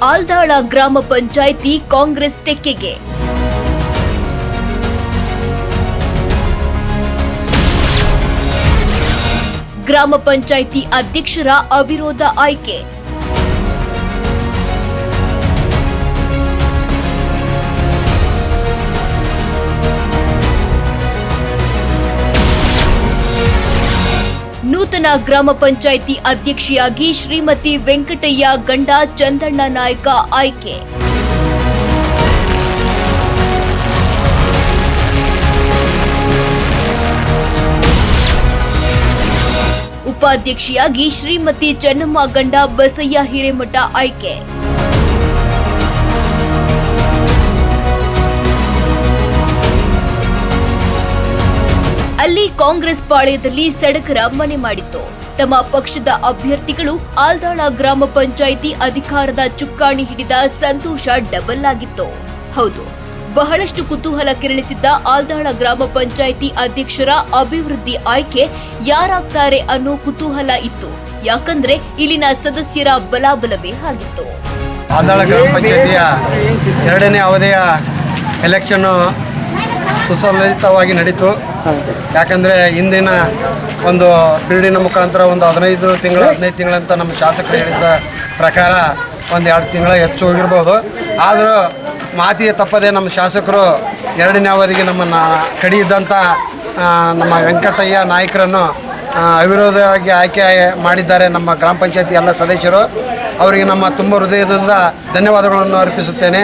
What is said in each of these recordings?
ಆಲ್ದಾಳ ಗ್ರಾಮ ಪಂಚಾಯಿತಿ ಕಾಂಗ್ರೆಸ್ ತೆಕ್ಕೆಗೆ. ಗ್ರಾಮ ಪಂಚಾಯಿತಿ ಅಧ್ಯಕ್ಷರ ಅವಿರೋಧ ಆಯ್ಕೆ. ನೂತನ ಗ್ರಾಮ ಪಂಚಾಯಿತಿ ಅಧ್ಯಕ್ಷೆಯಾಗಿ ಶ್ರೀಮತಿ ವೆಂಕಟಯ್ಯ ಗಂಡ ಚಂದಣ್ಣ ನಾಯಕ ಆಯ್ಕೆ. ಉಪಾಧ್ಯಕ್ಷೆಯಾಗಿ ಶ್ರೀಮತಿ ಚೆನ್ನಮ್ಮ ಗಂಡ ಬಸಯ್ಯ ಹಿರೇಮಠ ಆಯ್ಕೆ. ಅಲ್ಲಿ ಕಾಂಗ್ರೆಸ್ ಪಾಳ್ಯದಲ್ಲಿ ಸಡಗರ ಮನೆ ಮಾಡಿತ್ತು. ತಮ್ಮ ಪಕ್ಷದ ಅಭ್ಯರ್ಥಿಗಳು ಆಲ್ದಾಳ ಗ್ರಾಮ ಪಂಚಾಯಿತಿ ಅಧಿಕಾರದ ಚುಕ್ಕಾಣಿ ಹಿಡಿದ ಸಂತೋಷ ಡಬಲ್ ಆಗಿತ್ತು. ಹೌದು, ಬಹಳಷ್ಟು ಕುತೂಹಲ ಕೆರಳಿಸಿದ್ದ ಆಲ್ದಾಳ ಗ್ರಾಮ ಪಂಚಾಯಿತಿ ಅಧ್ಯಕ್ಷರ ಅಭಿವೃದ್ಧಿ ಆಯ್ಕೆ ಯಾರಾಗ್ತಾರೆ ಅನ್ನೋ ಕುತೂಹಲ ಇತ್ತು. ಯಾಕಂದ್ರೆ ಇಲ್ಲಿನ ಸದಸ್ಯರ ಬಲಾಬಲವೇ ಆಗಿತ್ತು. ಆಲ್ದಾಳ ಗ್ರಾಮ ಪಂಚಾಯಿತಿಯ 2ನೇ ಅವಧಿಯ ಎಲೆಕ್ಷನ್ ಸುಸಂಘಟಿತವಾಗಿ ನಡೀತು. ಯಾಕಂದರೆ ಇಂದಿನ ಒಂದು ಪೀರಿಯಡಿನ ಮುಖಾಂತರ ಒಂದು 15 ತಿಂಗಳಂತ ನಮ್ಮ ಶಾಸಕರು ಹೇಳಿದ್ದ ಪ್ರಕಾರ ಒಂದು 2 ತಿಂಗಳ ಹೆಚ್ಚು ಹೋಗಿರ್ಬೋದು. ಆದರೂ ಮಾತಿಗೆ ತಪ್ಪದೆ ನಮ್ಮ ಶಾಸಕರು 2ನೇ ಅವಧಿಗೆ ನಮ್ಮನ್ನು ಕಡಿಯಿದ್ದಂಥ ನಮ್ಮ ವೆಂಕಟಯ್ಯ ನಾಯಕರನ್ನು ಅವಿರೋಧವಾಗಿ ಆಯ್ಕೆ ಮಾಡಿದ್ದಾರೆ ನಮ್ಮ ಗ್ರಾಮ ಪಂಚಾಯತಿ ಎಲ್ಲ ಸದಸ್ಯರು. ಅವರಿಗೆ ನಮ್ಮ ತುಂಬ ಹೃದಯದಿಂದ ಧನ್ಯವಾದಗಳನ್ನು ಅರ್ಪಿಸುತ್ತೇನೆ.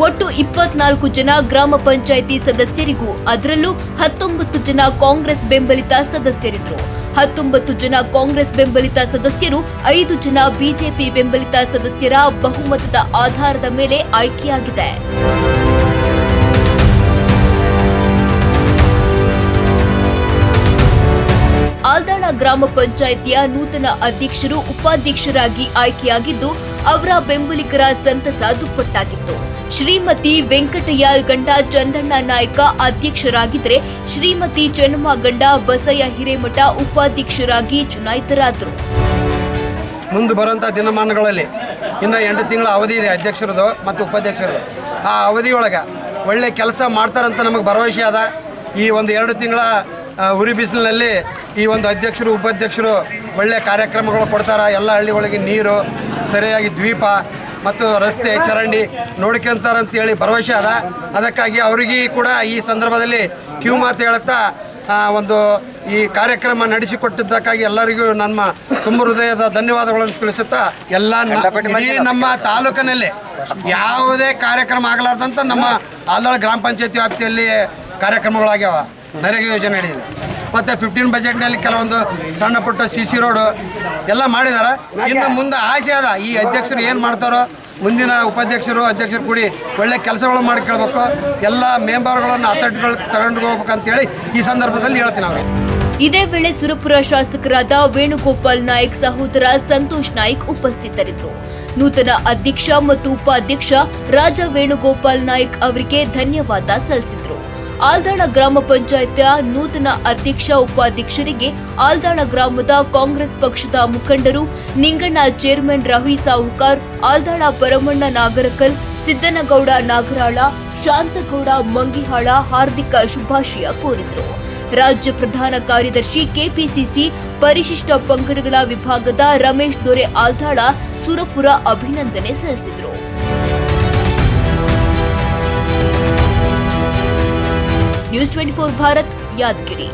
ಒಟ್ಟು 24 ಜನ ಗ್ರಾಮ ಪಂಚಾಯಿತಿ ಸದಸ್ಯರಿಗೂ ಅದರಲ್ಲೂ 19 ಜನ ಕಾಂಗ್ರೆಸ್ ಬೆಂಬಲಿತ ಸದಸ್ಯರಿದ್ರು. 19 ಜನ ಕಾಂಗ್ರೆಸ್ ಬೆಂಬಲಿತ ಸದಸ್ಯರು 5 ಜನ ಬಿಜೆಪಿ ಬೆಂಬಲಿತ ಸದಸ್ಯರ ಬಹುಮತದ ಆಧಾರದ ಮೇಲೆ ಆಯ್ಕೆಯಾಗಿದೆ. ಆಲ್ದಾಳ ಗ್ರಾಮ ಪಂಚಾಯಿತಿಯ ನೂತನ ಅಧ್ಯಕ್ಷರು ಉಪಾಧ್ಯಕ್ಷರಾಗಿ ಆಯ್ಕೆಯಾಗಿದ್ದು ಅವರ ಬೆಂಬಲಿಗರ ಸಂತಸ ದುಪ್ಪಟ್ಟಾಗಿತ್ತು. ಶ್ರೀಮತಿ ವೆಂಕಟಯ್ಯ ಗಂಡ ಚಂದಣ್ಣ ನಾಯಕ ಅಧ್ಯಕ್ಷರಾಗಿದ್ದರೆ ಶ್ರೀಮತಿ ಚೆನ್ನಮ್ಮ ಗಂಡ ಬಸಯ್ಯ ಹಿರೇಮಠ ಉಪಾಧ್ಯಕ್ಷರಾಗಿ ಚುನಾಯಿತರಾದರು. ಮುಂದೆ ಬರುವಂಥ ದಿನಮಾನಗಳಲ್ಲಿ ಇನ್ನು 8 ತಿಂಗಳ ಅವಧಿ ಇದೆ ಅಧ್ಯಕ್ಷರದು ಮತ್ತು ಉಪಾಧ್ಯಕ್ಷರದು. ಆ ಅವಧಿಯೊಳಗೆ ಒಳ್ಳೆ ಕೆಲಸ ಮಾಡ್ತಾರಂತ ನಮಗೆ ಭರವಸೆ ಅದ. ಈ ಒಂದು 2 ತಿಂಗಳ ಉರಿ ಬಿಸಿಲಿನಲ್ಲಿ ಈ ಒಂದು ಅಧ್ಯಕ್ಷರು ಉಪಾಧ್ಯಕ್ಷರು ಒಳ್ಳೆಯ ಕಾರ್ಯಕ್ರಮಗಳು ಕೊಡ್ತಾರೆ. ಎಲ್ಲ ಹಳ್ಳಿಗಳಿಗೆ ನೀರು, ಸರಿಯಾಗಿ ದ್ವೀಪ ಮತ್ತು ರಸ್ತೆ ಚರಂಡಿ ನೋಡ್ಕೊಂತಾರಂತೇಳಿ ಭರವಸೆ ಅದ. ಅದಕ್ಕಾಗಿ ಅವರಿಗೆ ಕೂಡ ಈ ಸಂದರ್ಭದಲ್ಲಿ ಕಿವಿ ಮಾತು ಹೇಳುತ್ತಾ ಒಂದು ಈ ಕಾರ್ಯಕ್ರಮ ನಡೆಸಿಕೊಟ್ಟಿದ್ದಕ್ಕಾಗಿ ಎಲ್ಲರಿಗೂ ನಮ್ಮ ತುಂಬ ಹೃದಯದ ಧನ್ಯವಾದಗಳನ್ನು ತಿಳಿಸುತ್ತಾ ಈ ನಮ್ಮ ತಾಲೂಕಿನಲ್ಲಿ ಯಾವುದೇ ಕಾರ್ಯಕ್ರಮ ಆಗಲಾರ್ದಂಥ ನಮ್ಮ ಆಲ್ದಾಳ ಗ್ರಾಮ ಪಂಚಾಯತಿ ವ್ಯಾಪ್ತಿಯಲ್ಲಿ ಕಾರ್ಯಕ್ರಮಗಳಾಗ್ಯಾವ. ನರೇಗಾ ಯೋಜನೆ ನಡೆದಿದೆ ಮತ್ತು 15 ಬಜೆಟ್ನಲ್ಲಿ ಕೆಲವೊಂದು ಸಣ್ಣ ಪುಟ್ಟ CC ರೋಡು ಎಲ್ಲ ಮಾಡಿದ್ದಾರೆ. ಇನ್ನು ಮುಂದೆ ಆಸೆ ಅದ ಈ ಅಧ್ಯಕ್ಷರು ಏನು ಮಾಡ್ತಾರೋ ಮುಂದಿನ ಉಪಾಧ್ಯಕ್ಷರು ಅಧ್ಯಕ್ಷರು ಕೂಡಿ ಒಳ್ಳೆ ಕೆಲಸಗಳು ಮಾಡ್ಕೊಳ್ಬೇಕು. ಎಲ್ಲ ಮೆಂಬರ್ಗಳನ್ನು ಅಥಾರಿಟಿಗಳು ತಗೊಂಡು ಹೋಗ್ಬೇಕಂತೇಳಿ ಈ ಸಂದರ್ಭದಲ್ಲಿ ಹೇಳ್ತೀನಿ ನಾವು. ಇದೇ ವೇಳೆ ಸುರಪುರ ಶಾಸಕರಾದ ವೇಣುಗೋಪಾಲ್ ನಾಯಕ್ ಸಹೋದರ ಸಂತೋಷ್ ನಾಯ್ಕ್ ಉಪಸ್ಥಿತರಿದ್ದರು. ನೂತನ ಅಧ್ಯಕ್ಷ ಮತ್ತು ಉಪಾಧ್ಯಕ್ಷ ರಾಜ ವೇಣುಗೋಪಾಲ್ ನಾಯ್ಕ್ ಅವರಿಗೆ ಧನ್ಯವಾದ ಸಲ್ಲಿಸಿದರು. ಆಲ್ದಾಳ ಗ್ರಾಮ ಪಂಚಾಯತಿಯ ನೂತನ ಅಧ್ಯಕ್ಷ ಉಪಾಧ್ಯಕ್ಷರಿಗೆ ಆಲ್ದಾಳ ಗ್ರಾಮದ ಕಾಂಗ್ರೆಸ್ ಪಕ್ಷದ ಮುಖಂಡರು ನಿಂಗಣ್ಣ ಚೇರ್ಮನ್ ರವಿ ಸಾಹುಕಾರ್, ಆಲ್ದಾಳ ಪರಮಣ್ಣ ನಾಗರಕಲ್, ಸಿದ್ದನಗೌಡ ನಾಗರಾಳ, ಶಾಂತಗೌಡ ಮಂಗಿಹಾಳ ಹಾರ್ದಿಕ ಶುಭಾಶಯ ಕೋರಿದರು. ರಾಜ್ಯ ಪ್ರಧಾನ ಕಾರ್ಯದರ್ಶಿ ಕೆಪಿಸಿಸಿ ಪರಿಶಿಷ್ಟ ಪಂಗಡಗಳ ವಿಭಾಗದ ರಮೇಶ್ ದೊರೆ ಆಲ್ದಾಳ ಸುರಪುರ ಅಭಿನಂದನೆ ಸಲ್ಲಿಸಿದರು. ನ್ಯೂಸ್ 24 ಭಾರತ್, ಯಾದಗಿರಿ.